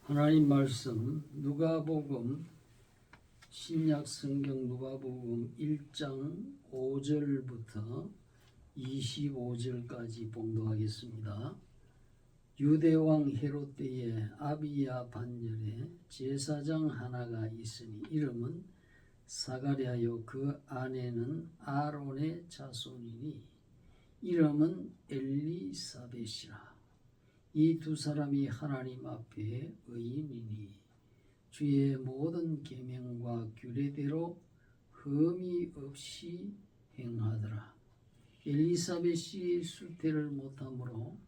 하나님 말씀 누가복음 신약 성경 누가복음 1장 5절부터 25절까지 봉독하겠습니다. 유대왕 헤롯 때에 아비야 반열에 제사장 하나가 있으니 이름은 사가랴요 그 아내는 아론의 자손이니 이름은 엘리사벳이라. 이 두 사람이 하나님 앞에 의인이니 주의 모든 계명과 규례대로 흠이 없이 행하더라. 엘리사벳이 수태를 못하므로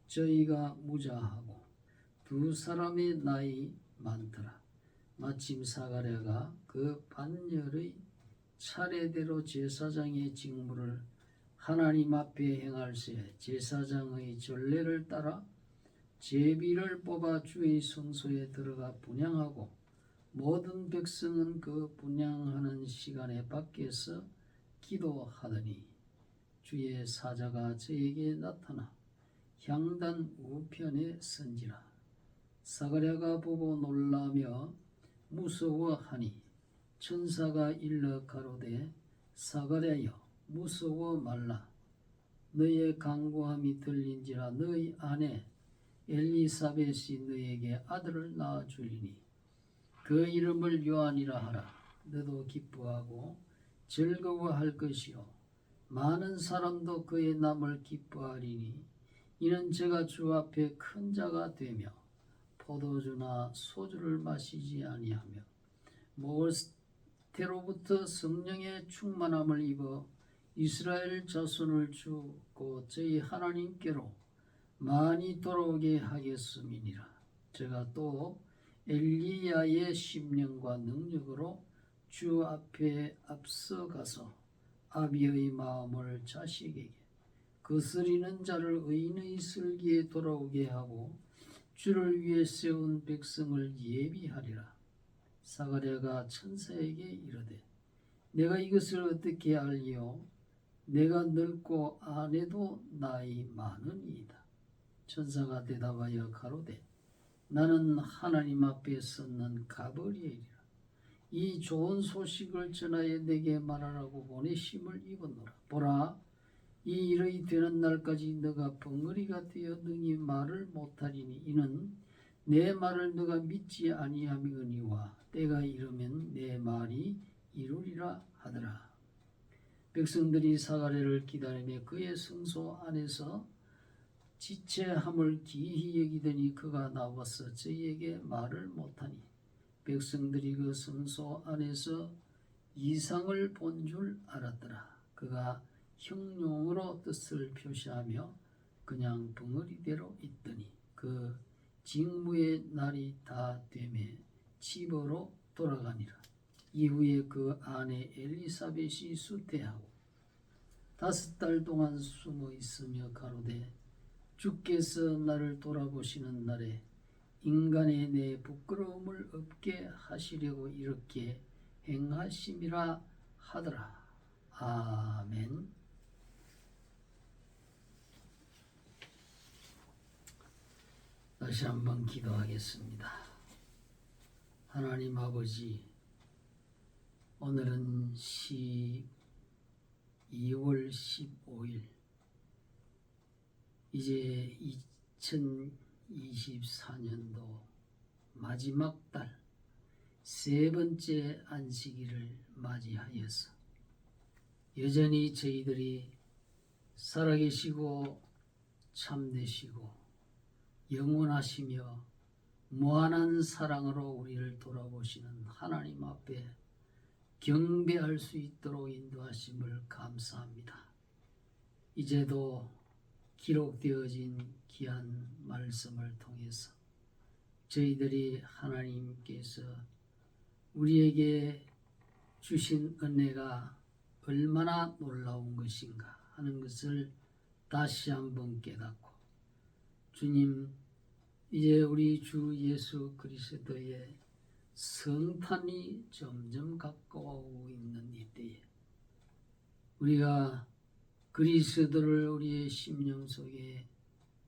저희가 무자하고 두 사람의 나이 많더라. 마침 사가랴가 그 반열의 차례대로 제사장의 직무를 하나님 앞에 행할새 제사장의 전례를 따라 제비를 뽑아 주의 성소에 들어가 분향하고 모든 백성은 그 분향하는 시간에 밖에서 기도하더니 주의 사자가 저에게 나타나 향단 우편에 선지라. 사가랴가 보고 놀라며 무서워하니 천사가 일러 가로되 사가랴여 무서워 말라. 너의 간구함이 들린지라. 너의 아내 엘리사벳이 너에게 아들을 낳아주리니 그 이름을 요한이라 하라. 너도 기뻐하고 즐거워할 것이요 많은 사람도 그의 남을 기뻐하리니 이는 저가 주 앞에 큰 자가 되며 포도주나 소주를 마시지 아니하며 모세 때로부터 성령의 충만함을 입어 이스라엘 자손을 주고 저희 하나님께로 많이 돌아오게 하겠음이니라. 제가 또 엘리야의 심령과 능력으로 주 앞에 앞서가서 아비의 마음을 자식에게 거스리는 자를 의인의 슬기에 돌아오게 하고 주를 위해 세운 백성을 예비하리라. 사가랴가 천사에게 이르되 내가 이것을 어떻게 알리요? 내가 늙고 아내도 나이 많으니이다. 천사가 대답하여 가로되 나는 하나님 앞에 섰는 가브리엘이라. 이 좋은 소식을 전하여 내게 말하라고 보내심을 입었노라. 보라, 이 일이 되는 날까지 너가 벙어리가 되어 능히 말을 못하리니 이는 내 말을 너가 믿지 아니함이거니와 때가 이르면 내 말이 이루리라 하더라. 백성들이 사가랴를 기다리며 그의 성소 안에서 지체함을 기이히 여기더니 그가 나와서 저희에게 말을 못하니 백성들이 그 성소 안에서 이상을 본 줄 알았더라. 그가 형용으로 뜻을 표시하며 그냥 벙어리대로 있더니 그 직무의 날이 다 되매 집으로 돌아가니라. 이후에 그 아내 엘리사벳이 수태하고 5달 동안 숨어 있으며 가로되 주께서 나를 돌아보시는 날에 인간의 내 부끄러움을 없게 하시려고 이렇게 행하심이라 하더라. 아멘. 다시 한번 기도하겠습니다. 하나님 아버지, 오늘은 2월 15일 이제 2024년도 마지막 달 세 번째 안식일을 맞이하여서 여전히 저희들이 살아계시고 참되시고 영원하시며 무한한 사랑으로 우리를 돌아보시는 하나님 앞에 경배할 수 있도록 인도하심을 감사합니다. 이제도 기록되어진 귀한 말씀을 통해서 저희들이 하나님께서 우리에게 주신 은혜가 얼마나 놀라운 것인가 하는 것을 다시 한번 깨닫고 주님, 이제 우리 주 예수 그리스도의 성탄이 점점 가까워오고 있는 이때에 우리가 그리스도를 우리의 심령 속에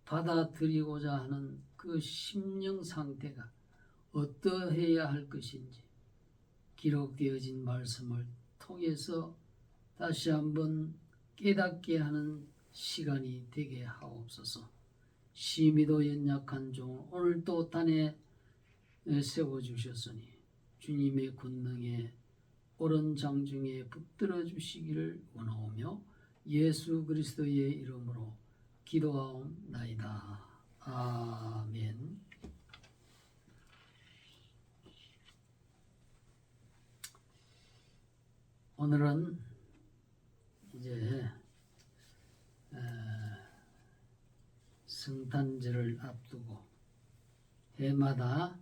받아들이고자 하는 그 심령 상태가 어떠해야 할 것인지 기록되어진 말씀을 통해서 다시 한번 깨닫게 하는 시간이 되게 하옵소서. 심히도 연약한 종 오늘 또 단에 세워주셨으니 주님의 권능에 옳은 장중에 붙들어 주시기를 원하오며 예수 그리스도의 이름으로 기도하옵나이다. 아멘. 오늘은 이제 성탄절을 앞두고 해마다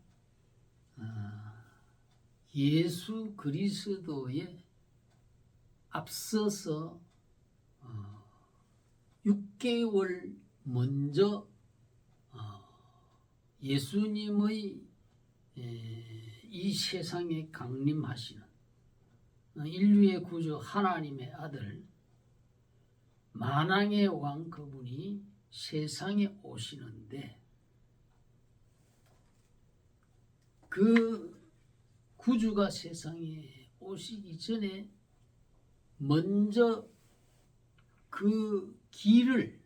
예수 그리스도에 앞서서 6개월 먼저 예수님의 이 세상에 강림하시는 인류의 구주 하나님의 아들 만왕의 왕 그분이 세상에 오시는데 그 구주가 세상에 오시기 전에 먼저 그 길을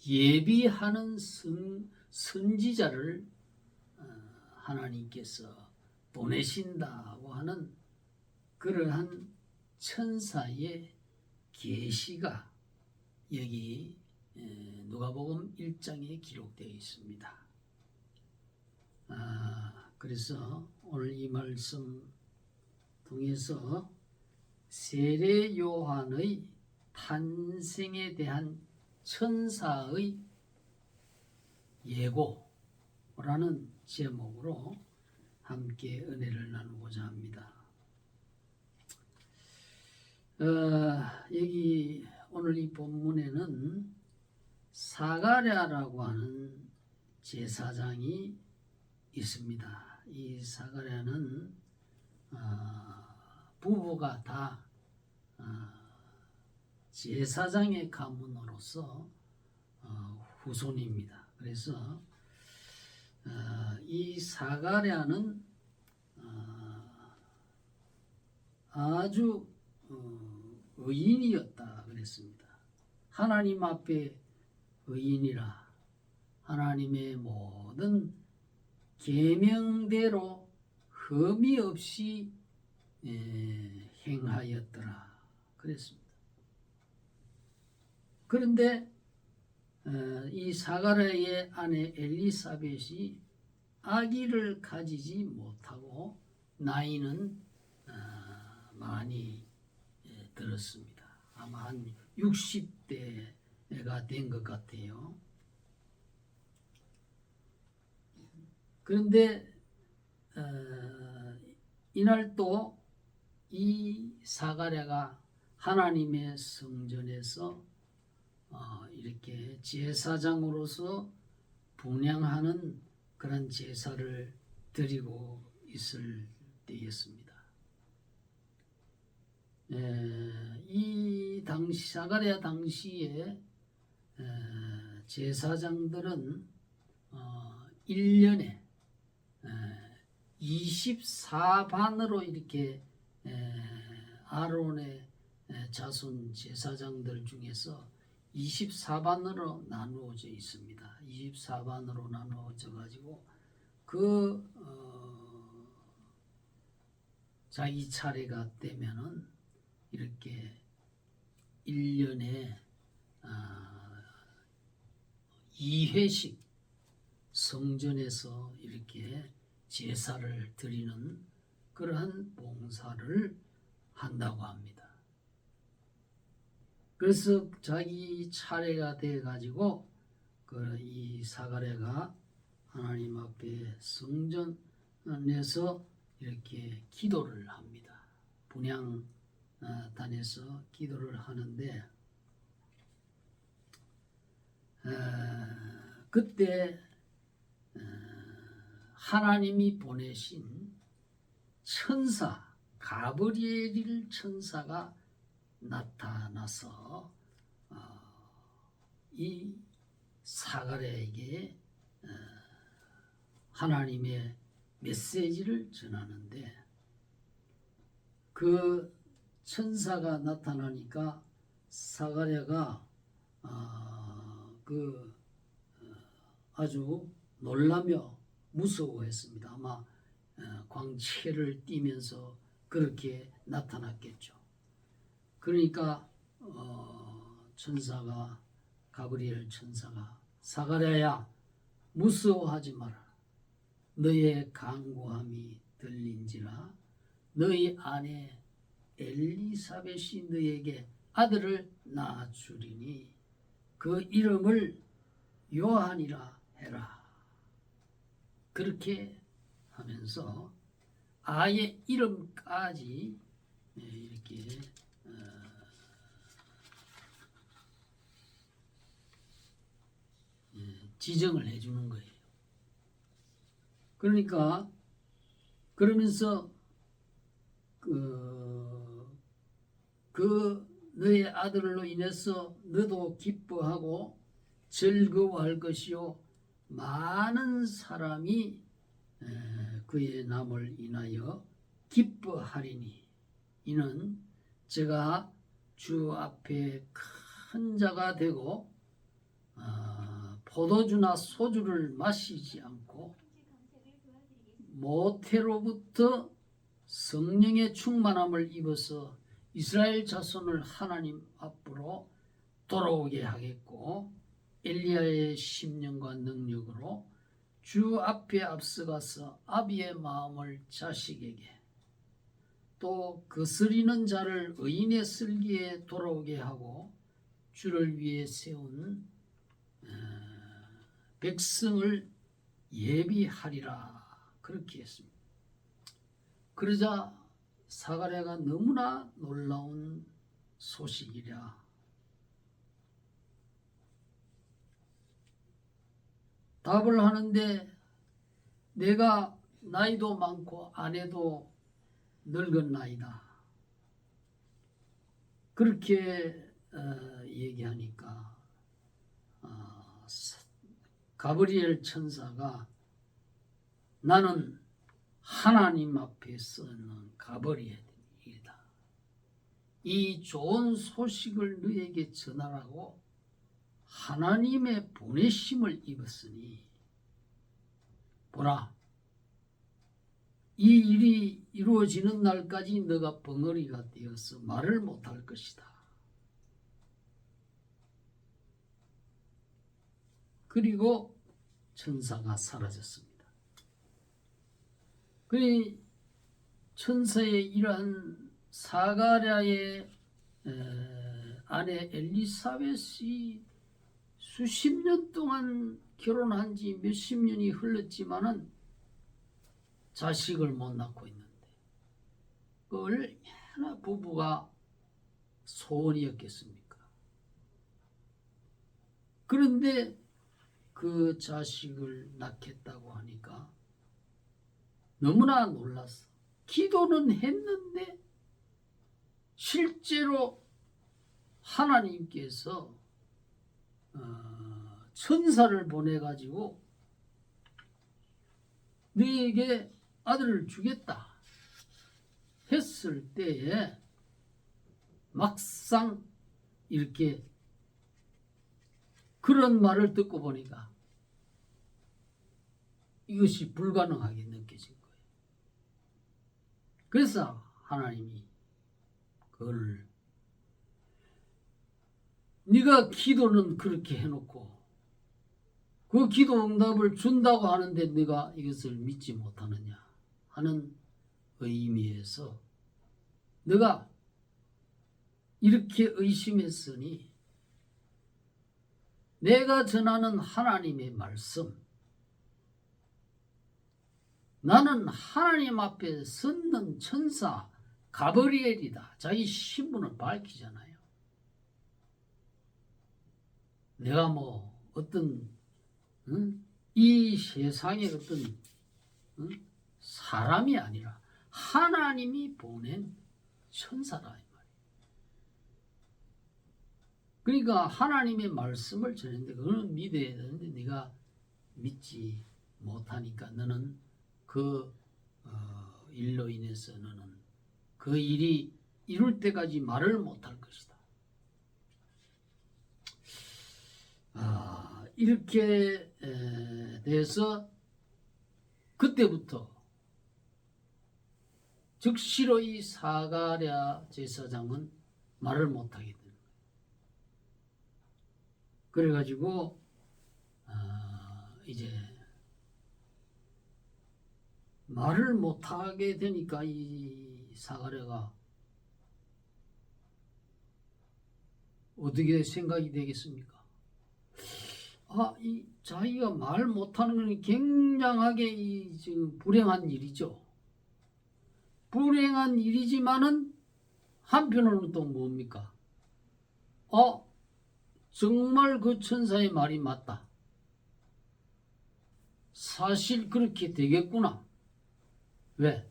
예비하는 선지자를 하나님께서 보내신다고 하는 그러한 천사의 계시가 여기 누가복음 1장에 기록되어 있습니다. 그래서 오늘 이 말씀 통해서 세례 요한의 탄생에 대한 천사의 예고라는 제목으로 함께 은혜를 나누고자 합니다. 여기 오늘 이 본문에는 사가랴라고 하는 제사장이 있습니다. 이 사가랴는 부부가 다 제사장의 가문으로서 후손입니다. 그래서 이 사가랴는 아주 의인이었다 그랬습니다. 하나님 앞에 의인이라 하나님의 모든 계명대로 흠이 없이 행하였더라 그랬습니다. 그런데 이 사가랴의 아내 엘리사벳이 아기를 가지지 못하고 나이는 많이 들었습니다. 아마 한 60대가 된 것 같아요. 그런데 이날 또 이 사가랴가 하나님의 성전에서 이렇게 제사장으로서 분향하는 그런 제사를 드리고 있을 때였습니다. 이 당시 사가랴 당시에 제사장들은 1년에 24반으로 이렇게 아론의 자손 제사장들 중에서 24반으로 나누어져 있습니다. 24반으로 나누어져 가지고 자기 차례가 되면은 이렇게 1년에 2회씩 성전에서 이렇게 제사를 드리는 그러한 봉사를 한다고 합니다. 그래서 자기 차례가 돼 가지고 이 사가랴가 하나님 앞에 성전에서 이렇게 기도를 합니다. 분향단에서 기도를 하는데 그때 하나님이 보내신 천사 가브리엘 천사가 나타나서 이 사가랴에게 하나님의 메시지를 전하는데 그 천사가 나타나니까 사가랴가 아주 놀라며 무서워했습니다. 아마 광채를 띠면서 그렇게 나타났겠죠. 그러니까 가브리엘 천사가 사가랴야 무서워하지 마라. 너의 간구함이 들린지라 너희 아내 엘리사벳이 너에게 아들을 낳아주리니 그 이름을 요한이라 해라. 그렇게 하면서 아예 이름까지 이렇게 지정을 해주는 거예요. 그러니까 그러면서 그 너의 아들로 인해서 너도 기뻐하고 즐거워할 것이요 많은 사람이 그의 남을 인하여 기뻐하리니 이는 제가 주 앞에 큰 자가 되고 포도주나 소주를 마시지 않고 모태로부터 성령의 충만함을 입어서 이스라엘 자손을 하나님 앞으로 돌아오게 하겠고 엘리야의 심령과 능력으로 주 앞에 앞서가서 아비의 마음을 자식에게 또 거스리는 자를 의인의 슬기에 돌아오게 하고 주를 위해 세운 백성을 예비하리라 그렇게 했습니다. 그러자 사가랴가 너무나 놀라운 소식이랴 답을 하는데 내가 나이도 많고 아내도 늙었나이다. 그렇게 얘기하니까 가브리엘 천사가 나는 하나님 앞에 서는 가브리엘이다. 이 좋은 소식을 너에게 전하라고 하나님의 보내심을 입었으니 보라 이 일이 이루어지는 날까지 너가 벙어리가 되어서 말을 못할 것이다. 그리고 천사가 사라졌습니다. 그 천사의 이러한 사가랴의 아내 엘리사벳이 수십 년 동안 결혼한 지 몇십 년이 흘렀지만은 자식을 못 낳고 있는데 그 얼마나 부부가 소원이었겠습니까? 그런데 그 자식을 낳겠다고 하니까 너무나 놀랐어. 기도는 했는데 실제로 하나님께서 천사를 보내가지고 너에게 아들을 주겠다 했을 때에 막상 이렇게 그런 말을 듣고 보니까 이것이 불가능하게 느껴진 거예요. 그래서 하나님이 그걸 네가 기도는 그렇게 해놓고 그 기도 응답을 준다고 하는데 네가 이것을 믿지 못하느냐 하는 의미에서 네가 이렇게 의심했으니 내가 전하는 하나님의 말씀 나는 하나님 앞에 섰는 천사 가브리엘이다. 자기 신분을 밝히잖아요. 내가 뭐 어떤 이 세상의 어떤 사람이 아니라 하나님이 보낸 천사다 이 말이에요. 그러니까 하나님의 말씀을 전했는데 그거는 믿어야 되는데 네가 믿지 못하니까 너는 그 일로 인해서 너는 그 일이 이룰 때까지 말을 못할 것이다. 이렇게 돼서 그때부터 즉시로 이 사가랴 제사장은 말을 못하게 되는 거예요. 그래가지고 이제 말을 못하게 되니까 이 사가랴가 어떻게 생각이 되겠습니까? 이 자기가 말 못하는 건 굉장하게 지금 불행한 일이죠. 불행한 일이지만은 한편으로는 또 뭡니까? 정말 그 천사의 말이 맞다. 사실 그렇게 되겠구나. 왜?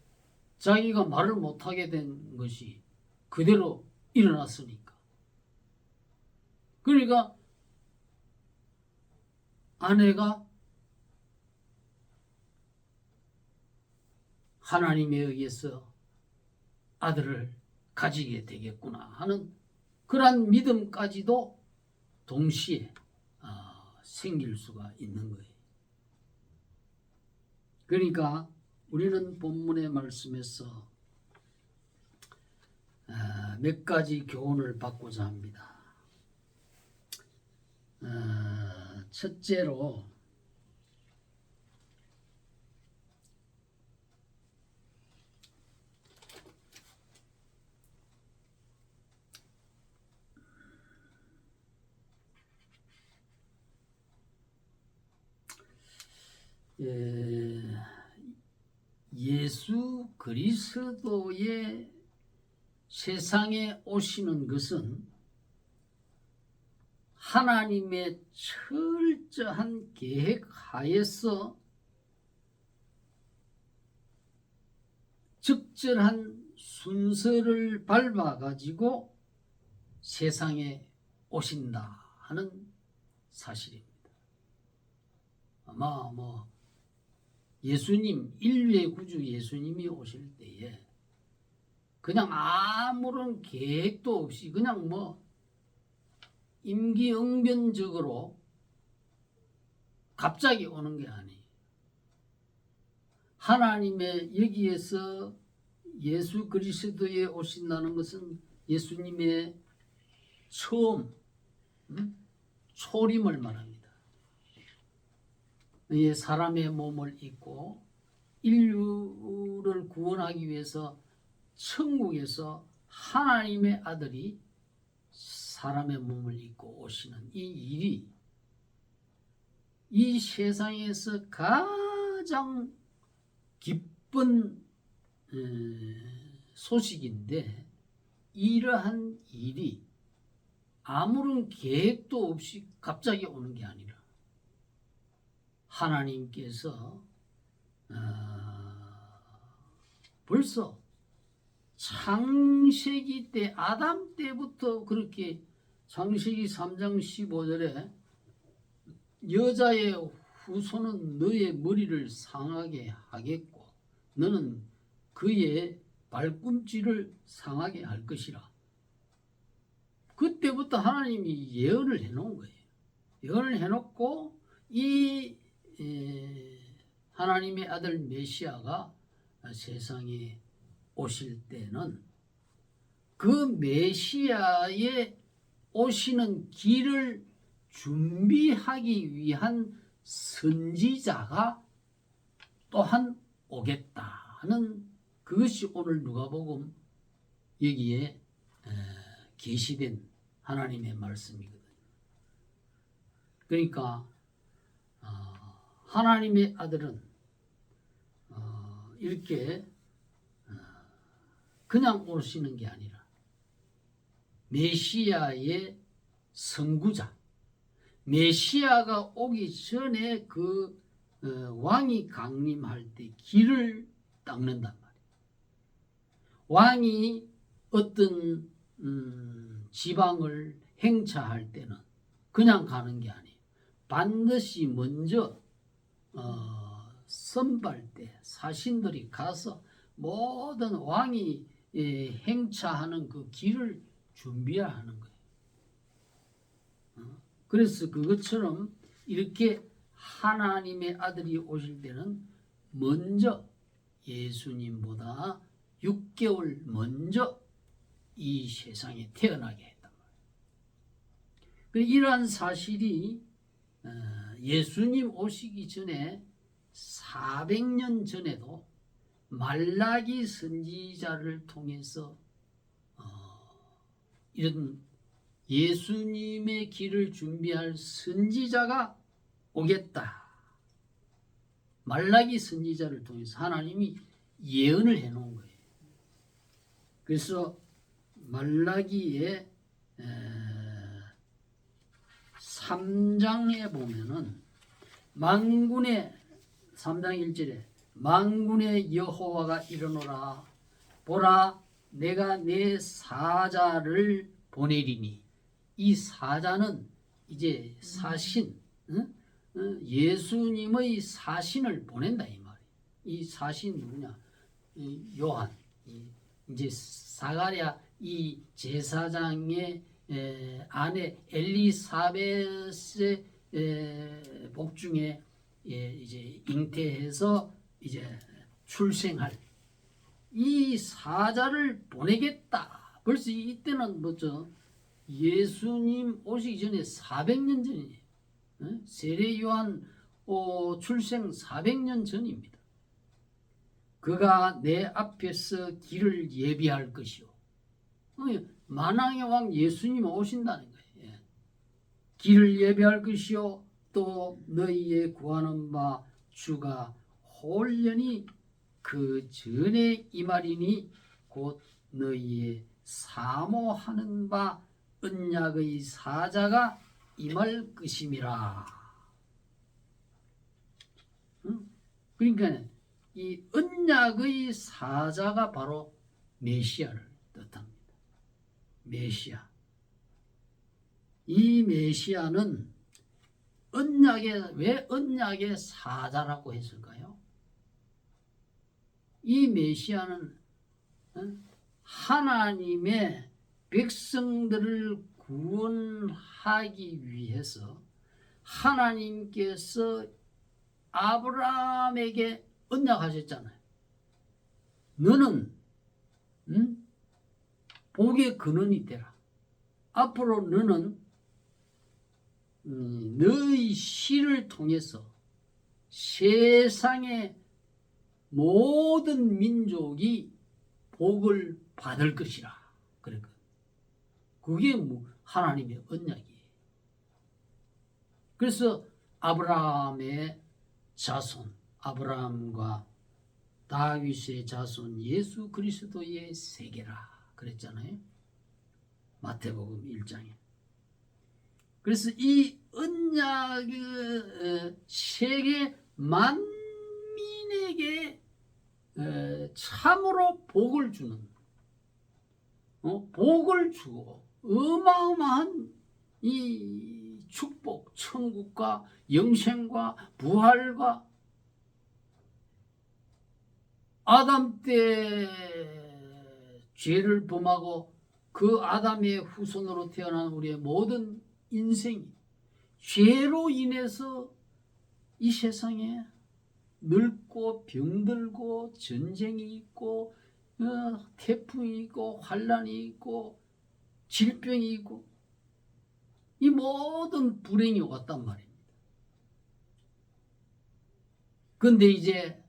자기가 말을 못하게 된 것이 그대로 일어났으니까. 그러니까 아내가 하나님에 의해서 아들을 가지게 되겠구나 하는 그러한 믿음까지도 동시에 생길 수가 있는 거예요. 그러니까 우리는 본문의 말씀에서 몇 가지 교훈을 받고자 합니다. 첫째로 예수 그리스도의 세상에 오시는 것은 하나님의 철저한 계획 하에서 적절한 순서를 밟아가지고 세상에 오신다 하는 사실입니다. 아마 예수님, 인류의 구주 예수님이 오실 때에 그냥 아무런 계획도 없이 그냥 임기응변적으로 갑자기 오는 게 아니에요. 하나님의 여기에서 예수 그리스도에 오신다는 것은 예수님의 처음 초림을 말합니다. 사람의 몸을 입고 인류를 구원하기 위해서 천국에서 하나님의 아들이 사람의 몸을 입고 오시는 이 일이 이 세상에서 가장 기쁜 소식인데, 이러한 일이 아무런 계획도 없이 갑자기 오는 게 아니라 하나님께서 벌써 창세기 때 아담 때부터 그렇게 창세기 3장 15절에 여자의 후손은 너의 머리를 상하게 하겠고 너는 그의 발꿈치를 상하게 할 것이라. 그때부터 하나님이 예언을 해놓은 거예요. 예언을 해놓고 이 하나님의 아들 메시아가 세상에 오실 때는 그 메시아의 오시는 길을 준비하기 위한 선지자가 또한 오겠다 하는 그것이 오늘 누가복음 여기에 계시된 하나님의 말씀이거든요. 그러니까 하나님의 아들은 이렇게 그냥 오시는 게 아니라 메시아의 선구자, 메시아가 오기 전에 그 왕이 강림할 때 길을 닦는단 말이에요. 왕이 어떤 지방을 행차할 때는 그냥 가는 게 아니에요. 반드시 먼저 선발 때 사신들이 가서 모든 왕이 행차하는 그 길을 준비하는 거예요. 그래서 그것처럼 이렇게 하나님의 아들이 오실 때는 먼저 예수님보다 6개월 먼저 이 세상에 태어나게 했단 말이에요. 이러한 사실이 예수님 오시기 전에 400년 전에도 말라기 선지자를 통해서 이런 예수님의 길을 준비할 선지자가 오겠다. 말라기 선지자를 통해서 하나님이 예언을 해놓은 거예요. 그래서 말라기의 3장에 보면은 만군의 3장 1절에 만군의 여호와가 이르노라 보라 내가 내 사자를 보내리니 이 사자는 이제 사신 예수님의 사신을 보낸다 이 말이에요. 이 사신 누구냐? 요한 이제 사가랴 이 제사장의 아내 엘리사벳의 복중에 이제 잉태해서 이제 출생할 이 사자를 보내겠다. 벌써 이때는 뭐죠? 예수님 오시기 전에 400년 전이에요. 세례 요한 출생 400년 전입니다. 그가 내 앞에서 길을 예비할 것이요. 만왕의 왕 예수님이 오신다는 거예요. 길을 예비할 것이요. 또 너희의 구하는 바 주가 홀연히 그 전에 이 말이니 곧 너희의 사모하는 바 언약의 사자가 임할 것임이라. 그러니까 이 언약의 사자가 바로 메시아를 뜻합니다. 메시아. 이 메시아는 왜 언약의 사자라고 했을까요? 이 메시아는 하나님의 백성들을 구원하기 위해서 하나님께서 아브라함에게 언약하셨잖아요. 너는 복의 근원이 되라. 앞으로 너는 너의 씨를 통해서 세상의 모든 민족이 복을 받을 것이라. 그러니까 그게 하나님의 언약이에요. 그래서 아브라함의 자손, 아브라함과 다윗의 자손 예수 그리스도의 세계라 그랬잖아요. 마태복음 1장에. 그래서 이 언약의 세계 만민에게 참으로 복을 주는 복을 주고 어마어마한 이 축복, 천국과 영생과 부활과 아담 때 죄를 범하고 그 아담의 후손으로 태어난 우리의 모든 인생이 죄로 인해서 이 세상에 늙고 병들고 전쟁이 있고 태풍이 있고 환란이 있고 질병이 있고 이 모든 불행이 왔단 말입니다. 그런데 이제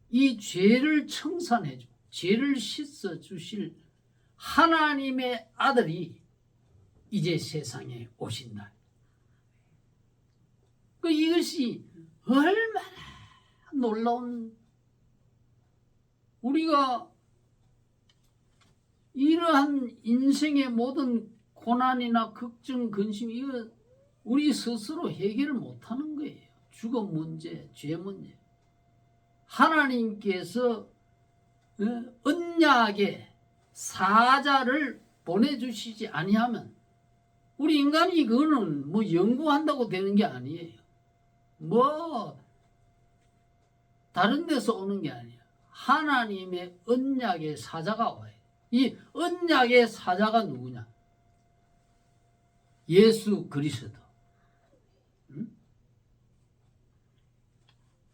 이 죄를 청산해주고 죄를 씻어주실 하나님의 아들이 이제 세상에 오신다. 이것이 얼마나 놀라운, 우리가 이러한 인생의 모든 고난이나 걱정, 근심, 이거 우리 스스로 해결을 못하는 거예요. 죽음 문제, 죄 문제. 하나님께서 언약의 사자를 보내주시지 아니하면 우리 인간이 그거는 뭐 연구한다고 되는 게 아니에요. 뭐 다른 데서 오는 게 아니야. 하나님의 언약의 사자가 와요. 이 언약의 사자가 누구냐? 예수 그리스도.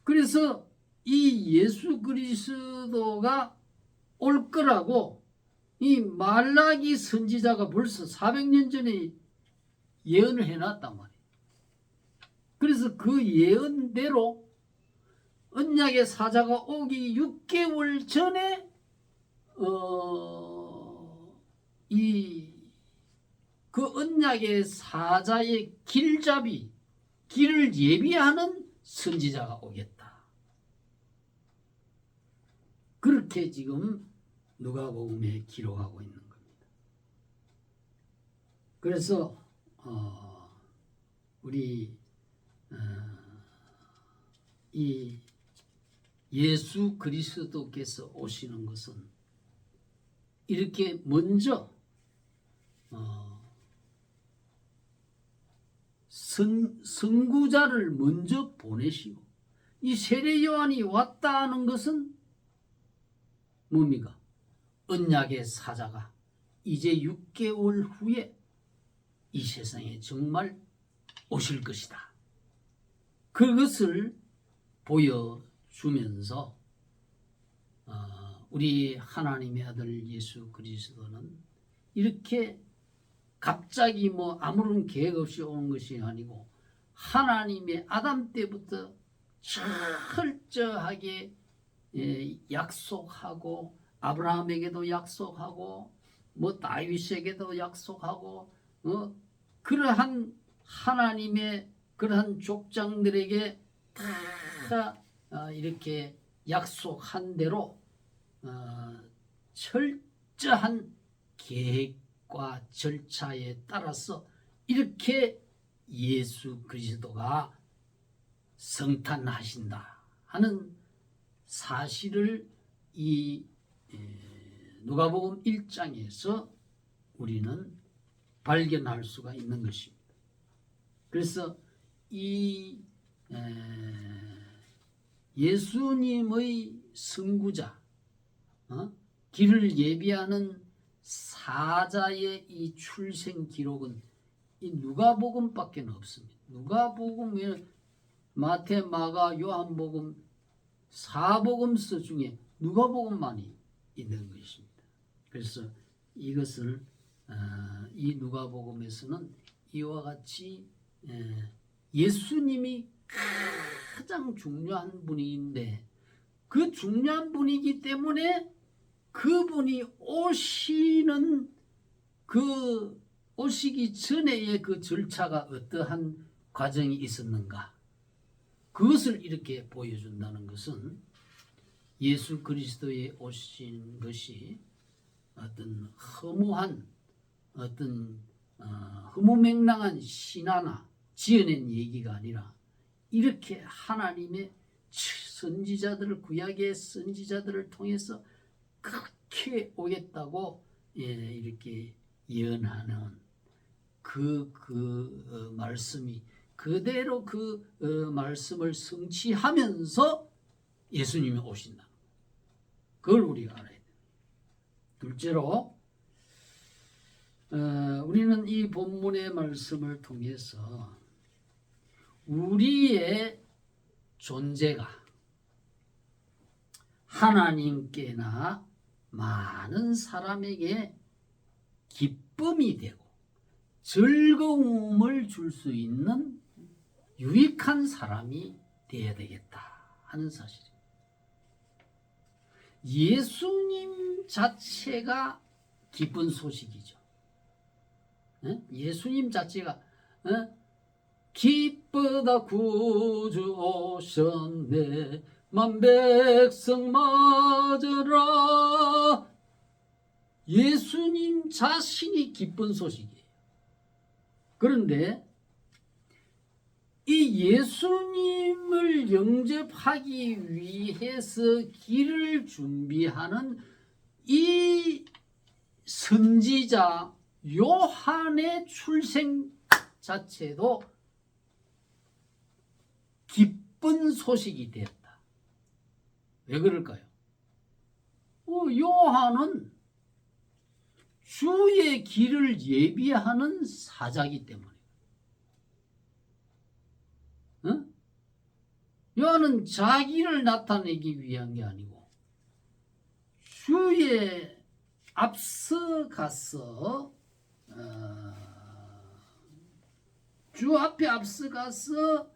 그래서 이 예수 그리스도가 올 거라고 이 말라기 선지자가 벌써 400년 전에 예언을 해놨단 말이에요. 그래서 그 예언대로 언약의 사자가 오기 6개월 전에 그 언약의 사자의 길잡이, 길을 예비하는 선지자가 오겠다. 그렇게 지금 누가복음에 기록하고 있는 겁니다. 그래서 우리 이 예수 그리스도께서 오시는 것은 이렇게 먼저 선구자를 먼저 보내시고, 이 세례 요한이 왔다는 것은 뭡니까? 언약의 사자가 이제 6개월 후에 이 세상에 정말 오실 것이다. 그것을 보여주면서 우리 하나님의 아들 예수 그리스도는 이렇게 갑자기 뭐 아무런 계획 없이 오는 것이 아니고 하나님의 아담 때부터 철저하게 약속하고, 아브라함에게도 약속하고, 뭐 다윗에게도 약속하고, 그러한 하나님의 그러한 족장들에게 다 이렇게 약속한 대로 철저한 계획과 절차에 따라서 이렇게 예수 그리스도가 성탄하신다 하는 사실을 이 누가복음 1장에서 우리는 발견할 수가 있는 것입니다. 그래서 이 예수님의 선구자, 길을 예비하는 사자의 이 출생 기록은 이 누가복음밖에 없습니다. 누가복음에 마태, 마가, 요한복음 4복음서 중에 누가복음만이 있는 것입니다. 그래서 이것을 이 누가복음에서는 이와 같이 예수님이 가장 중요한 분인데, 그 중요한 분이기 때문에 그분이 오시는 그 오시기 전에의 그 절차가 어떠한 과정이 있었는가, 그것을 이렇게 보여준다는 것은 예수 그리스도에 오신 것이 어떤 허무한 어떤 허무맹랑한 신화나 지어낸 얘기가 아니라 이렇게 하나님의 선지자들을, 구약의 선지자들을 통해서 그렇게 오겠다고 이렇게 예언하는 그 말씀이 그대로 그 말씀을 성취하면서 예수님이 오신다. 그걸 우리가 알아야 돼요. 둘째로 우리는 이 본문의 말씀을 통해서 우리의 존재가 하나님께나 많은 사람에게 기쁨이 되고 즐거움을 줄 수 있는 유익한 사람이 되어야 되겠다 하는 사실입니다. 예수님 자체가 기쁜 소식이죠. 예수님 자체가 기쁘다 구주 오셨네 만 백성 맞으라. 예수님 자신이 기쁜 소식이에요. 그런데 이 예수님을 영접하기 위해서 길을 준비하는 이 선지자 요한의 출생 자체도 기쁜 소식이 되었다. 왜 그럴까요? 요한은 주의 길을 예비하는 사자이기 때문에. 요한은 자기를 나타내기 위한 게 아니고 주의 앞서 가서 주 앞에 앞서 가서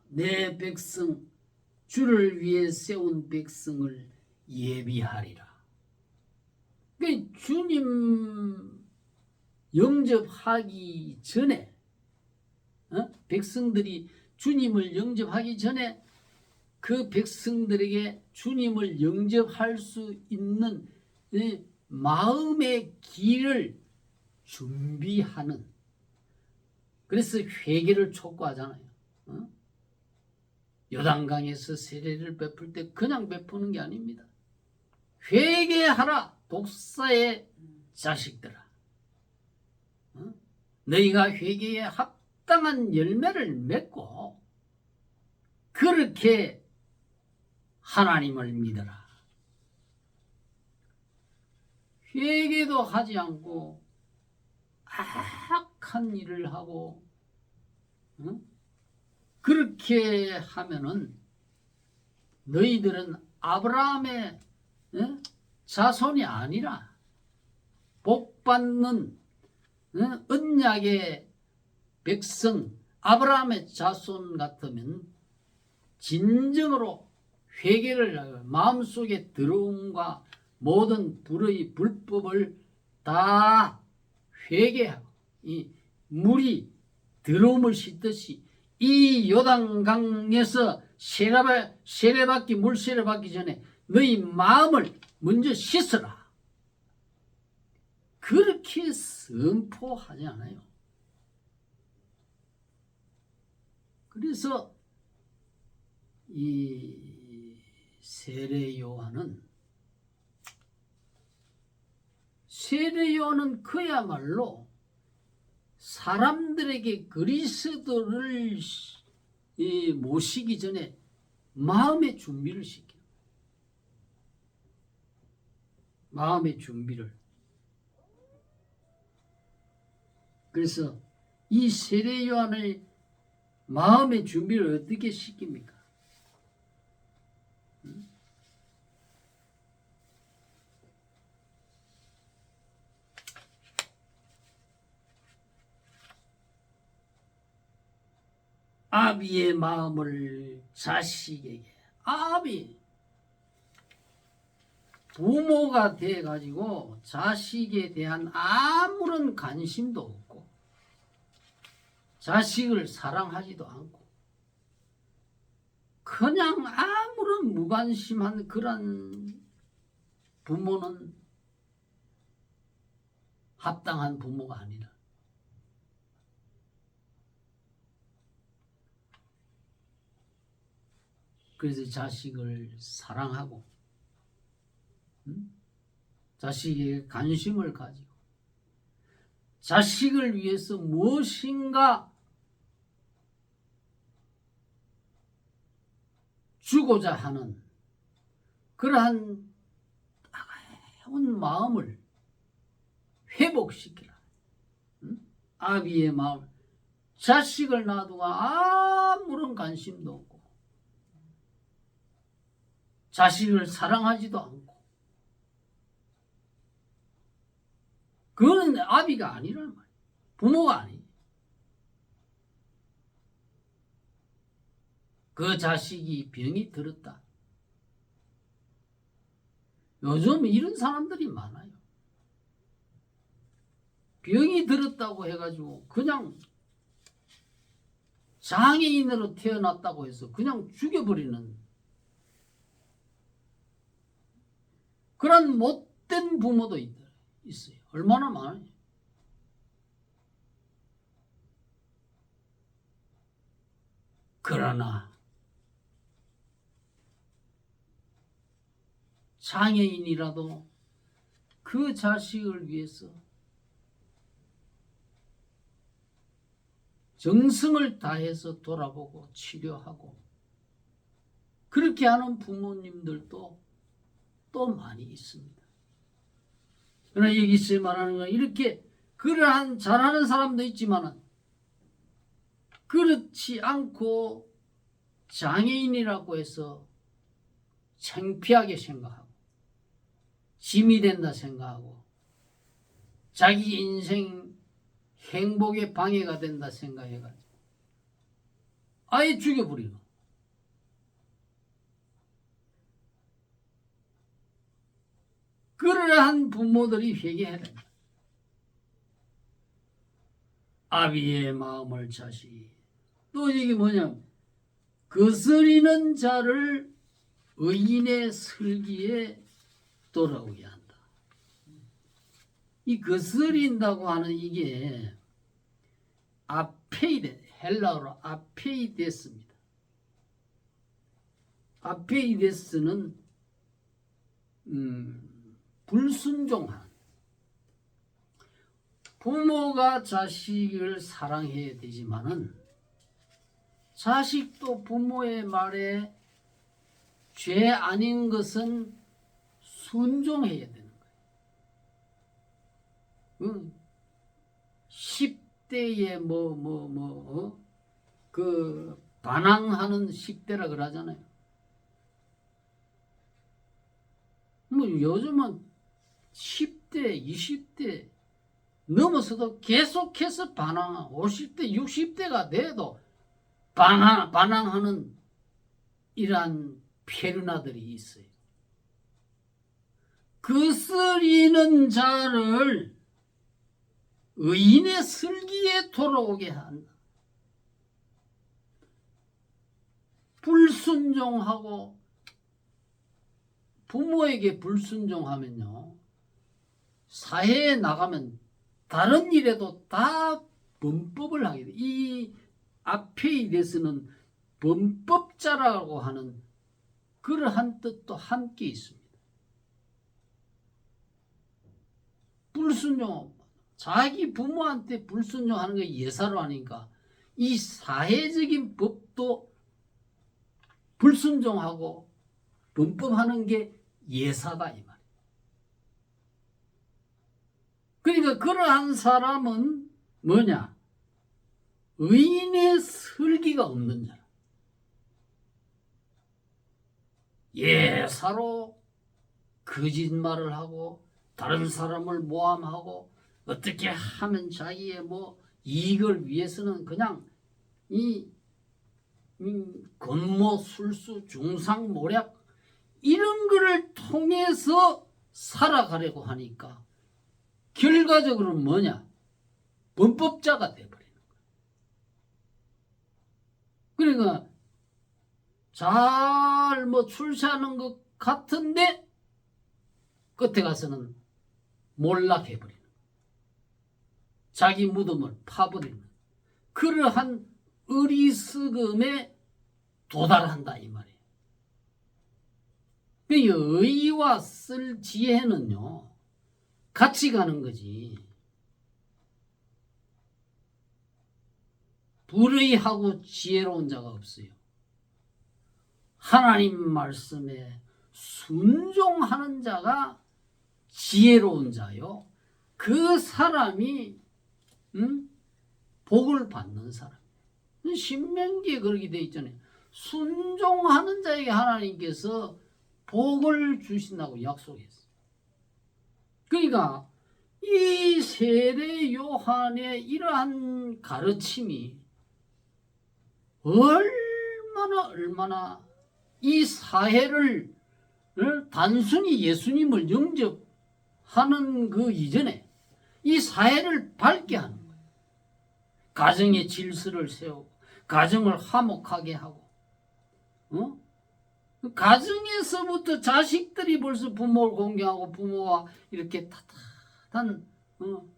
내 백성 주를 위해 세운 백성을 예비하리라. 그러니까 주님 영접하기 전에 백성들이 주님을 영접하기 전에 그 백성들에게 주님을 영접할 수 있는 마음의 길을 준비하는, 그래서 회개를 촉구하잖아요. 요단강에서 세례를 베풀 때 그냥 베푸는 게 아닙니다. 회개하라 독사의 자식들아. 너희가 회개에 합당한 열매를 맺고 그렇게 하나님을 믿어라. 회개도 하지 않고 악한 일을 하고 그렇게 하면은 너희들은 아브라함의 자손이 아니라 복받는 언약의 백성 아브라함의 자손 같으면 진정으로 회개를 마음속에 들어옴과 모든 불의 불법을 다 회개하고 이 물이 들어옴을 씻듯이 이 요단강에서 물 세례받기 전에 너희 마음을 먼저 씻어라. 그렇게 선포하지 않아요. 그래서 이 세례 요한은 그야말로 사람들에게 그리스도를 모시기 전에 마음의 준비를 시켜요. 마음의 준비를. 그래서 이 세례 요한의 마음의 준비를 어떻게 시킵니까? 아비의 마음을 자식에게, 부모가 돼가지고 자식에 대한 아무런 관심도 없고 자식을 사랑하지도 않고 그냥 아무런 무관심한 그런 부모는 합당한 부모가 아니라, 그래서 자식을 사랑하고 자식에게 관심을 가지고 자식을 위해서 무엇인가 주고자 하는 그러한 따가운 마음을 회복시키라. 아비의 마음, 자식을 놔두고 아무런 관심도 없고 자식을 사랑하지도 않고 그거는 아비가 아니란 말이에요. 부모가 아니에요. 그 자식이 병이 들었다. 요즘 이런 사람들이 많아요. 병이 들었다고 해가지고 그냥 장애인으로 태어났다고 해서 그냥 죽여버리는 그런 못된 부모도 있어요. 얼마나 많아요. 그러나 장애인이라도 그 자식을 위해서 정성을 다해서 돌아보고 치료하고 그렇게 하는 부모님들도 또 많이 있습니다. 그러나 여기서 말하는 건 이렇게 그러한 잘하는 사람도 있지만 그렇지 않고 장애인이라고 해서 창피하게 생각하고 짐이 된다 생각하고 자기 인생 행복에 방해가 된다 생각해가지고 아예 죽여버리고 그러한 부모들이 회개해야 된다. 아비의 마음을 자시 또 이게 뭐냐면 거스리는 자를 의인의 슬기에 돌아오게 한다. 이 거스린다고 하는 이게 아페이데 헬라어로 아페이데스입니다. 아페이데스는 불순종한 부모가 자식을 사랑해야 되지만은 자식도 부모의 말에 죄 아닌 것은 순종해야 되는 거예요. 10대에 그 반항하는 10대라 그러잖아요. 뭐 요즘은 10대, 20대 넘어서도 계속해서 반항하고 50대, 60대가 돼도 반항하는 이러한 페르나들이 있어요. 거스리는 자를 의인의 슬기에 돌아오게 한다. 불순종하고 부모에게 불순종하면요 사회에 나가면 다른 일에도 다 범법을 하게 돼. 이 아페이데스는 범법자라고 하는 그러한 뜻도 함께 있습니다. 불순종, 자기 부모한테 불순종하는 게 예사로 하니까 이 사회적인 법도 불순종하고 범법하는 게 예사다 이 말이에요. 그러니까 그러한 사람은 뭐냐? 의인의 슬기가 없는 자라. 예사로 거짓말을 하고 다른 사람을 모함하고 어떻게 하면 자기의 이익을 위해서는 그냥 이 권모, 술수, 중상모략 이런 거를 통해서 살아가려고 하니까 결과적으로는 뭐냐? 범법자가 돼버리는 거야. 그러니까 잘 출세하는 것 같은데 끝에 가서는 몰락해버리는 거야. 자기 무덤을 파버리는 거야. 그러한 어리석음에 도달한다 이 말이에요. 의와 쓸 지혜는요 같이 가는 거지. 불의하고 지혜로운 자가 없어요. 하나님 말씀에 순종하는 자가 지혜로운 자요. 그 사람이 복을 받는 사람. 신명기에 그렇게 되어 있잖아요. 순종하는 자에게 하나님께서 복을 주신다고 약속했어요. 그러니까 이 세례 요한의 이러한 가르침이 얼마나 이 사회를 단순히 예수님을 영접하는 그 이전에 이 사회를 밝게 하는 거예요. 가정의 질서를 세우고 가정을 화목하게 하고 가정에서부터 자식들이 벌써 부모를 공경하고 부모와 이렇게 따뜻한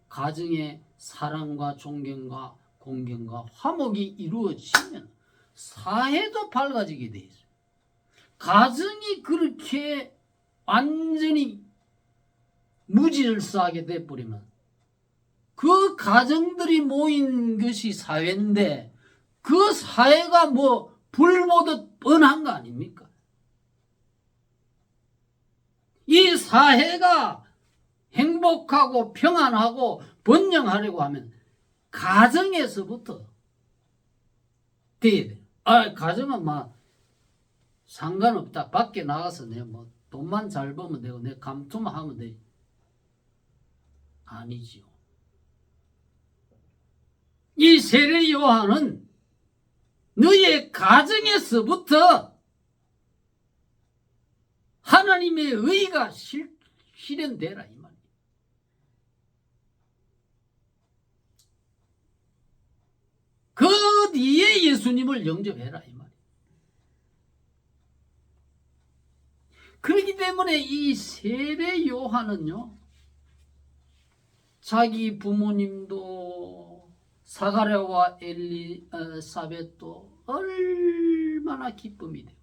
가정의 사랑과 존경과 공경과 화목이 이루어지면 사회도 밝아지게 돼 있어요. 가정이 그렇게 완전히 무질서하게 돼버리면 그 가정들이 모인 것이 사회인데 그 사회가 불보듯 뻔한 거 아닙니까? 이 사회가 행복하고 평안하고 번영하려고 하면 가정에서부터 돼야 돼. 가정은 막 상관없다. 밖에 나가서 내 뭐 돈만 잘 벌면 되고 내 감투만 하면 돼. 아니지요. 이 세례 요한은 너의 가정에서부터 하나님의 의가 실현되라 이 말이에요. 그 뒤에 예수님을 영접해라 이 말이에요. 그렇기 때문에 이 세례 요한은요, 자기 부모님도 사가랴와 엘리사벳도 얼마나 기쁨이 돼요.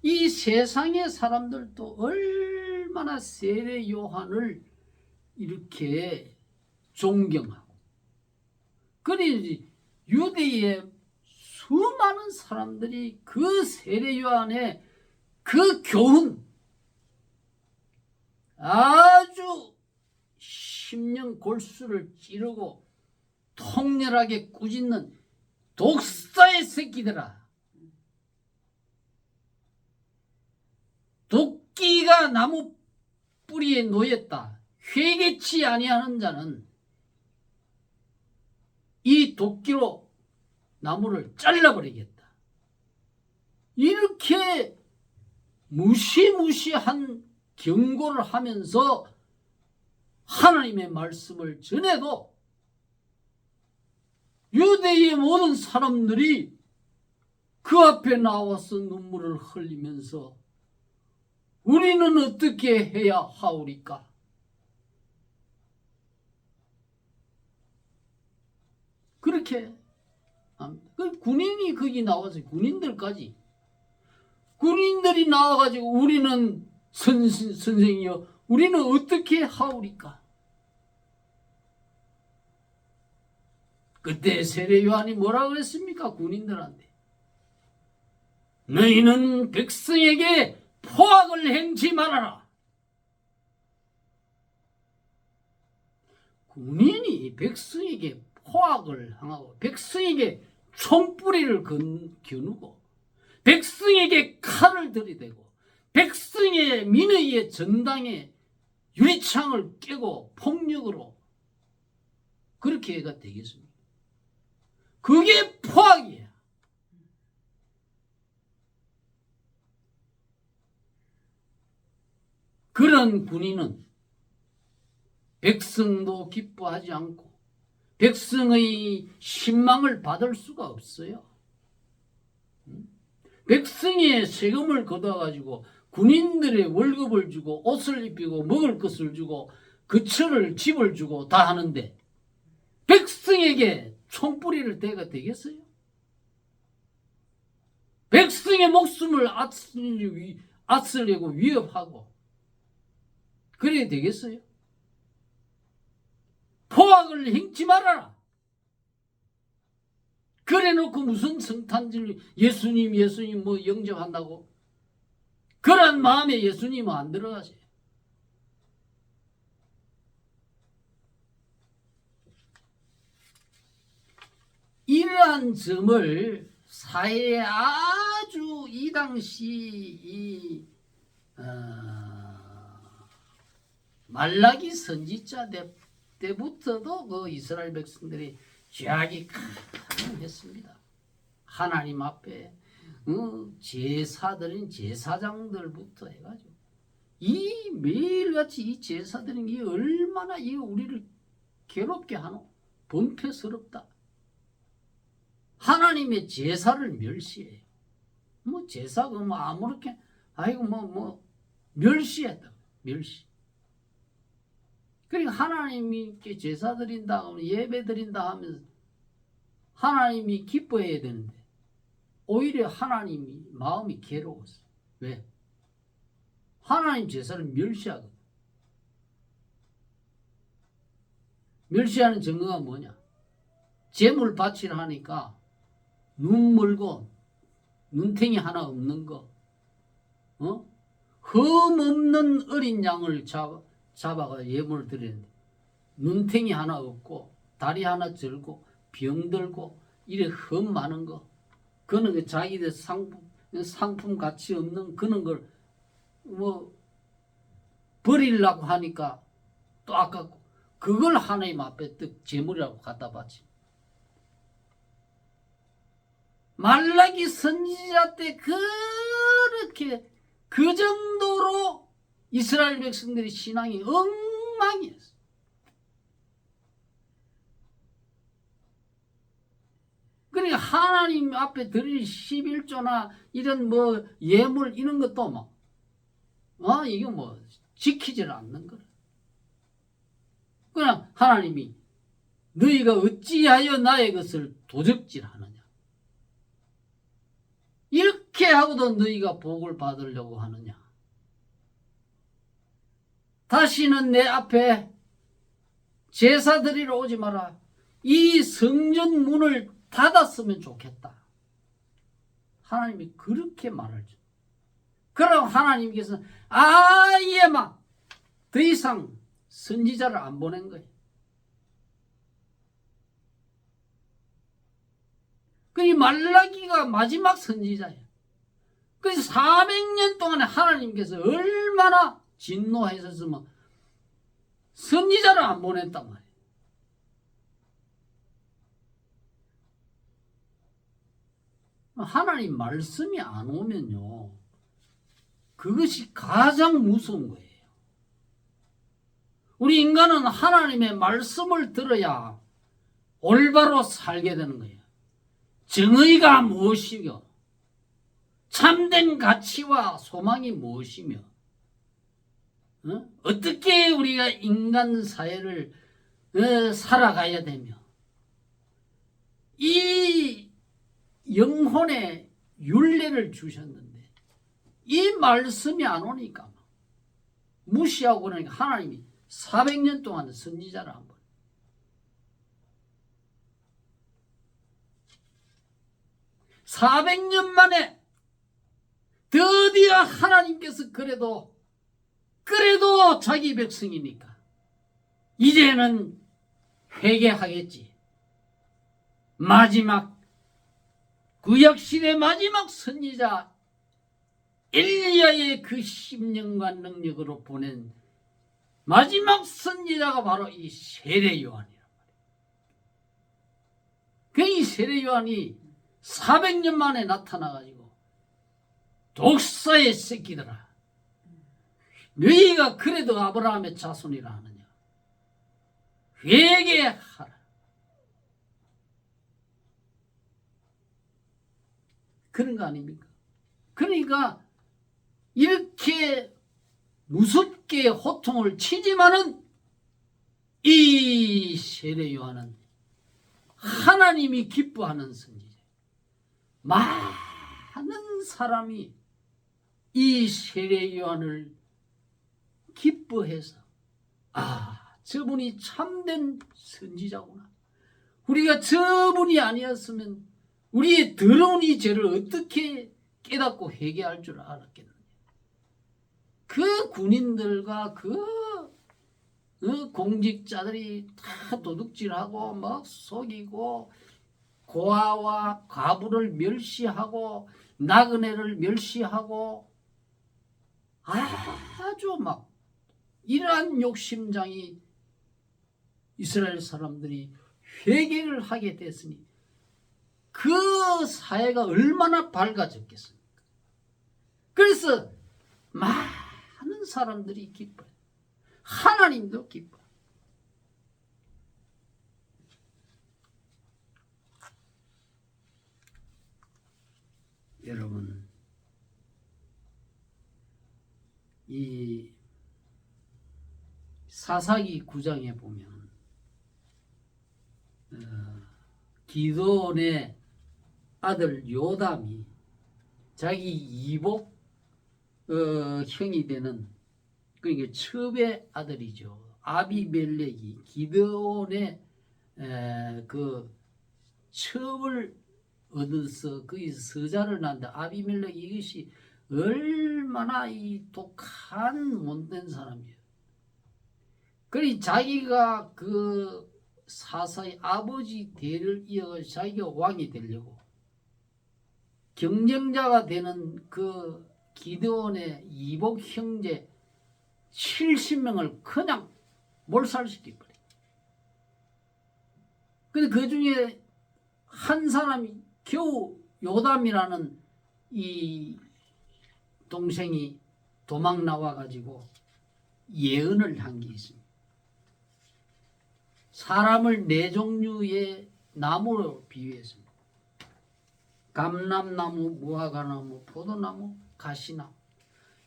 이 세상의 사람들도 얼마나 세례 요한을 이렇게 존경하고, 그러니 유대의 수많은 사람들이 그 세례 요한의 그 교훈, 아주 십년 골수를 찌르고 통렬하게 꾸짖는 독사의 새끼들아, 도끼가 나무 뿌리에 놓였다. 회개치 아니하는 자는 이 도끼로 나무를 잘라버리겠다. 이렇게 무시무시한 경고를 하면서 하나님의 말씀을 전해도 유대의 모든 사람들이 그 앞에 나와서 눈물을 흘리면서 우리는 어떻게 해야 하오리까? 그렇게 합니다. 그 군인이 거기 나와서 군인들이 나와가지고 우리는 선생이여 우리는 어떻게 하오리까? 그때 세례 요한이 뭐라 그랬습니까? 군인들한테 너희는 백성에게 포악을 행치 말아라. 군인이 백성에게 포악을 행하고 백성에게 총뿌리를 겨누고 백성에게 칼을 들이대고 백성의 민의의 전당에 유리창을 깨고 폭력으로 그렇게 해가 되겠습니까? 그게 포악이에요. 그런 군인은 백성도 기뻐하지 않고 백성의 신망을 받을 수가 없어요. 백성의 세금을 걷어가지고 군인들의 월급을 주고 옷을 입히고 먹을 것을 주고 거처를 집을 주고 다 하는데 백성에게 총뿌리를 대가 되겠어요? 백성의 목숨을 앗으려고 위협하고 그래야 되겠어요? 포악을 행치 말아라. 그래놓고 무슨 성탄절 예수님 뭐 영접한다고? 그런 마음에 예수님은 안 들어가세요. 이러한 점을 사회에 아주 이 당시 말라기 선지자 때부터도 그 이스라엘 백성들이 죄악이 강했습니다. 하나님 앞에 제사드린 제사장들부터 해가지고 이 매일같이 이 제사드린 게 얼마나 이 우리를 괴롭게 하노? 범죄스럽다. 하나님의 제사를 멸시해요. 뭐 제사가 뭐 아무렇게 아이고 뭐 멸시했다. 멸시. 그러니까 하나님께 제사 드린다 예배 드린다 하면서 하나님이 기뻐해야 되는데 오히려 하나님이 마음이 괴로웠어. 왜? 하나님 제사를 멸시하거든. 멸시하는 증거가 뭐냐? 제물 바치를 하니까 눈 멀고 눈탱이 하나 없는 거, 흠없는 어린 양을 잡아가 예물을 드리는데 눈탱이 하나 없고 다리 하나 절고 병들고 이래 흠 많은 거, 그는 그 자기들 상품 가치 없는 그런 걸 뭐 버리려고 하니까 또 아깝고, 그걸 하나님 앞에 떡 제물이라고 갖다 바치. 말라기 선지자 때 그렇게 그 정도로 이스라엘 백성들의 신앙이 엉망이었어. 그러니까 하나님 앞에 드릴 11조나 이런 뭐 예물 이런 것도 막 이거 뭐 지키지를 않는 거라. 그냥 하나님이 너희가 어찌하여 나의 것을 도적질하느냐, 이렇게 하고도 너희가 복을 받으려고 하느냐, 다시는 내 앞에 제사 드리러 오지 마라, 이 성전 문을 닫았으면 좋겠다. 하나님이 그렇게 말하죠. 그럼 하나님께서는 아예 막 더 이상 선지자를 안 보낸 거예요. 그 말라기가 마지막 선지자예요. 그래서 400년 동안에 하나님께서 얼마나 진노하셨으면 선지자를 안 보냈단 말이에요. 하나님 말씀이 안 오면요, 그것이 가장 무서운 거예요. 우리 인간은 하나님의 말씀을 들어야 올바로 살게 되는 거예요. 정의가 무엇이며 참된 가치와 소망이 무엇이며 어떻게 우리가 인간 사회를 살아가야 되며, 이 영혼의 윤례를 주셨는데 이 말씀이 안 오니까 무시하고 그러니까 하나님이 400년 동안 선지자를 한 번. 400년 만에 드디어 하나님께서 그래도 자기 백성이니까 이제는 회개하겠지. 마지막 구약시대 마지막 선지자 엘리야의 그 10년간 능력으로 보낸 마지막 선지자가 바로 이 세례 요한이란 말이에요. 그 이 세례 요한이 400년 만에 나타나가지고 독사의 새끼들아, 너희가 그래도 아브라함의 자손이라 하느냐, 회개하라. 그런 거 아닙니까? 그러니까 이렇게 무섭게 호통을 치지만은 이 세례 요한은 하나님이 기뻐하는 선지자. 많은 사람이 이 세례 요한을 기뻐해서 저분이 참된 선지자구나. 우리가 저분이 아니었으면 우리의 더러운 이 죄를 어떻게 깨닫고 회개할 줄 알았겠느냐. 그 군인들과 그 공직자들이 다 도둑질하고 막 속이고 고아와 과부를 멸시하고 나그네를 멸시하고 아주 막 이러한 욕심장이 이스라엘 사람들이 회개를 하게 됐으니 그 사회가 얼마나 밝아졌겠습니까? 그래서 많은 사람들이 기뻐요. 하나님도 기뻐요. 여러분, 이 사사기 9장에 보면 기드온의 아들 요담이 자기 이복 형이 되는, 그러니까 첩의 아들이죠. 아비멜렉이 기드온의 그 첩을 얻어서 거기서 서자를 낳는다. 아비멜렉 이것이 얼마나 이 독한 못된 사람이에요. 그리 자기가 그 사사의 아버지 대를 이어서 자기가 왕이 되려고 경쟁자가 되는 그 기드온의 이복 형제 70명을 그냥 몰살시켜버려. 근데 그 중에 한 사람이 겨우 요담이라는 이 동생이 도망 나와가지고 예언을 한 게 있습니다. 사람을 네 종류의 나무로 비유했습니다. 감람나무, 무화과나무, 포도나무, 가시나무.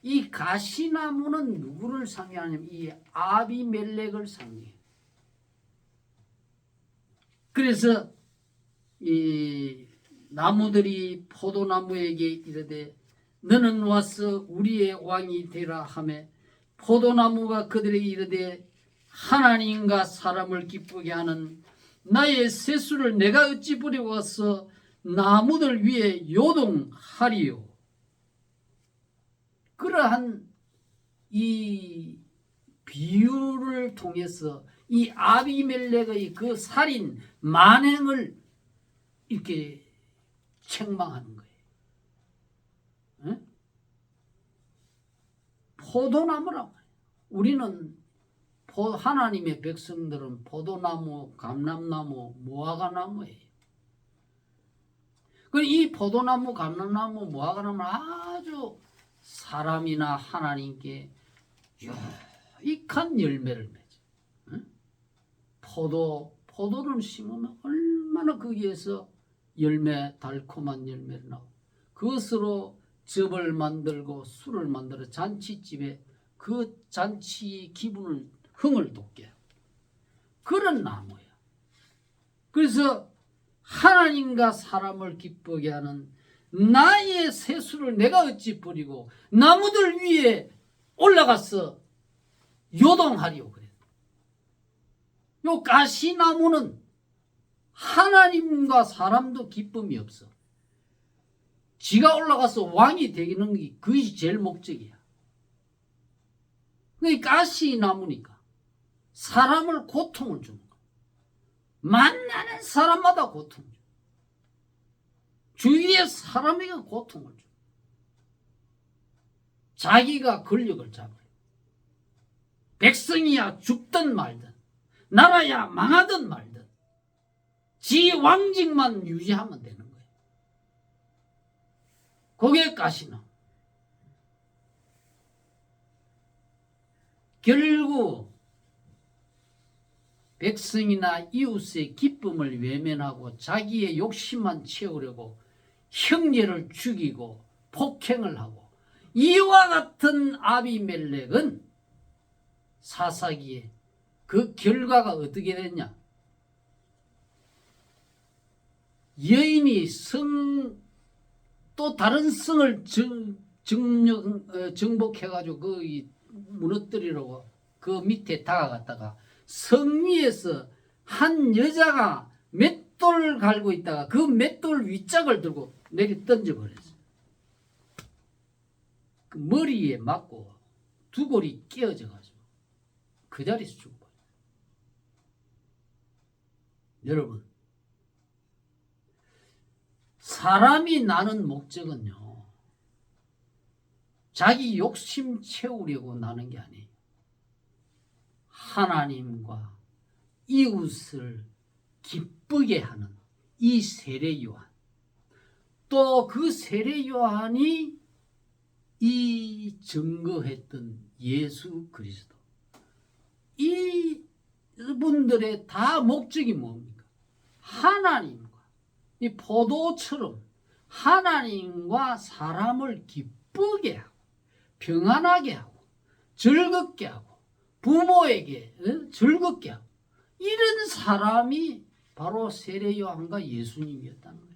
이 가시나무는 누구를 상징하냐면 이 아비멜렉을 상징해요. 그래서 이 나무들이 포도나무에게 이르되 너는 와서 우리의 왕이 되라 하매 포도나무가 그들에게 이르되 하나님과 사람을 기쁘게 하는 나의 세수를 내가 어찌 버리고 와서 나무들 위에 요동하리요. 그러한 이 비유를 통해서 이 아비멜렉의 그 살인 만행을 이렇게 책망하는 거예요. 응? 포도나무라고. 우리는 하나님의 백성들은 포도나무, 감람나무, 무화과나무예요. 이 포도나무, 감람나무, 무화과나무는 아주 사람이나 하나님께 유익한 열매를 맺어. 응? 포도를 심으면 얼마나 거기에서 달콤한 열매를 나오고 그것으로 즙을 만들고 술을 만들어 잔치집에 그 잔치 기분을 흥을 돋게 하고 그런 나무야. 그래서 하나님과 사람을 기쁘게 하는 나의 세수를 내가 어찌 버리고 나무들 위에 올라가서 요동하리요. 그래. 요 가시나무는 하나님과 사람도 기쁨이 없어. 지가 올라가서 왕이 되는 게 그것이 제일 목적이야. 그게 가시나무니까 사람을 고통을 주는 거야. 만나는 사람마다 고통을 줘. 주위의 사람에게 고통을 줘. 자기가 권력을 잡아요. 백성이야 죽든 말든 나라야 망하든 말든 지 왕직만 유지하면 되는 거예요. 그게 가시나무. 결국 백성이나 이웃의 기쁨을 외면하고 자기의 욕심만 채우려고 형제를 죽이고 폭행을 하고 이와 같은 아비멜렉은 사사기에 그 결과가 어떻게 됐냐? 여인이 또 다른 성을 정복해가지고 그 무너뜨리려고 그 밑에 다가갔다가 성 위에서 한 여자가 맷돌을 갈고 있다가 그 맷돌 윗짝을 들고 내게 던져버렸어요. 그 머리에 맞고 두 골이 깨어져가지고 그 자리에서 죽어버려요. 여러분, 사람이 나는 목적은요, 자기 욕심 채우려고 나는 게 아니에요. 하나님과 이웃을 기쁘게 하는 이 세례 요한, 또 그 세례 요한이 이 증거했던 예수 그리스도, 이분들의 다 목적이 뭡니까? 하나님과 이 포도처럼 하나님과 사람을 기쁘게 하고 평안하게 하고 즐겁게 하고 부모에게 즐겁게 하고 이런 사람이 바로 세례 요한과 예수님이었다는 거예요.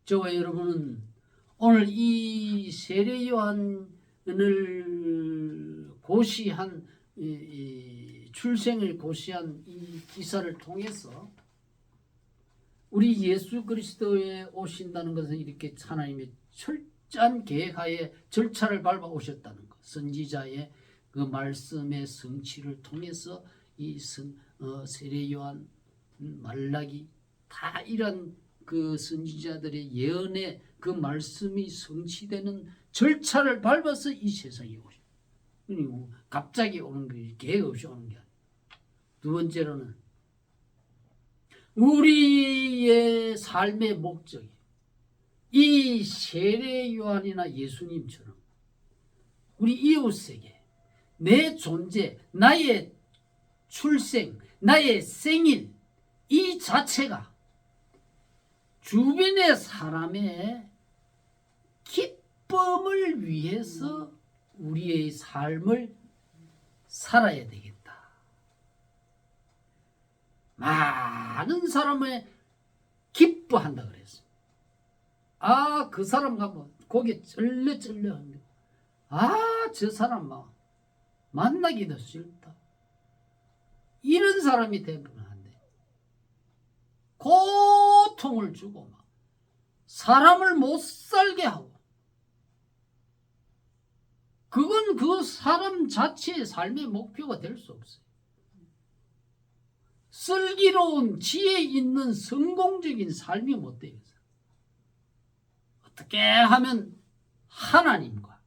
저와 여러분은 오늘 이 세례 요한을 고시한 출생을 고시한 이 기사를 통해서 우리 예수 그리스도에 오신다는 것은 이렇게 하나님의 철저한 계획하에 절차를 밟아 오셨다는 것. 선지자의 그 말씀의 성취를 통해서 이 세례 요한, 말라기 다 이런 그 선지자들의 예언의 그 말씀이 성취되는 절차를 밟아서 이 세상에 오셔. 그리고 갑자기 오는 게 계획 없이 오는 게 아니에요. 두 번째로는 우리의 삶의 목적이 이 세례 요한이나 예수님처럼 우리 이웃에게 내 존재, 나의 출생, 나의 생일 이 자체가 주변의 사람의 기쁨을 위해서 우리의 삶을 살아야 되겠다. 많은 사람을 기뻐한다 그랬어. 아, 그 사람 가면 고개 쩔레쩔레 합니다. 아, 저 사람 막 만나기도 싫다. 이런 사람이 되면 안 돼. 고통을 주고 막 사람을 못 살게 하고 그건 그 사람 자체의 삶의 목표가 될 수 없어요. 슬기로운 지혜 있는 성공적인 삶이 못 돼요. 어떻게 하면 하나님과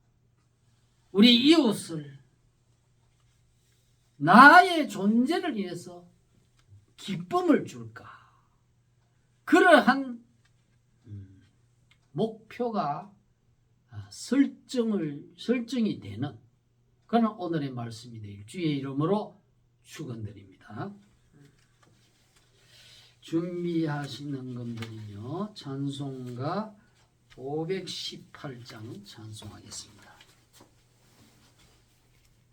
우리 이웃을 나의 존재를 위해서 기쁨을 줄까? 그러한 목표가 설정이 되는 그런 오늘의 말씀이 되길 주의 이름으로 축원드립니다. 준비하시는 분들은요, 찬송가 518장 찬송하겠습니다.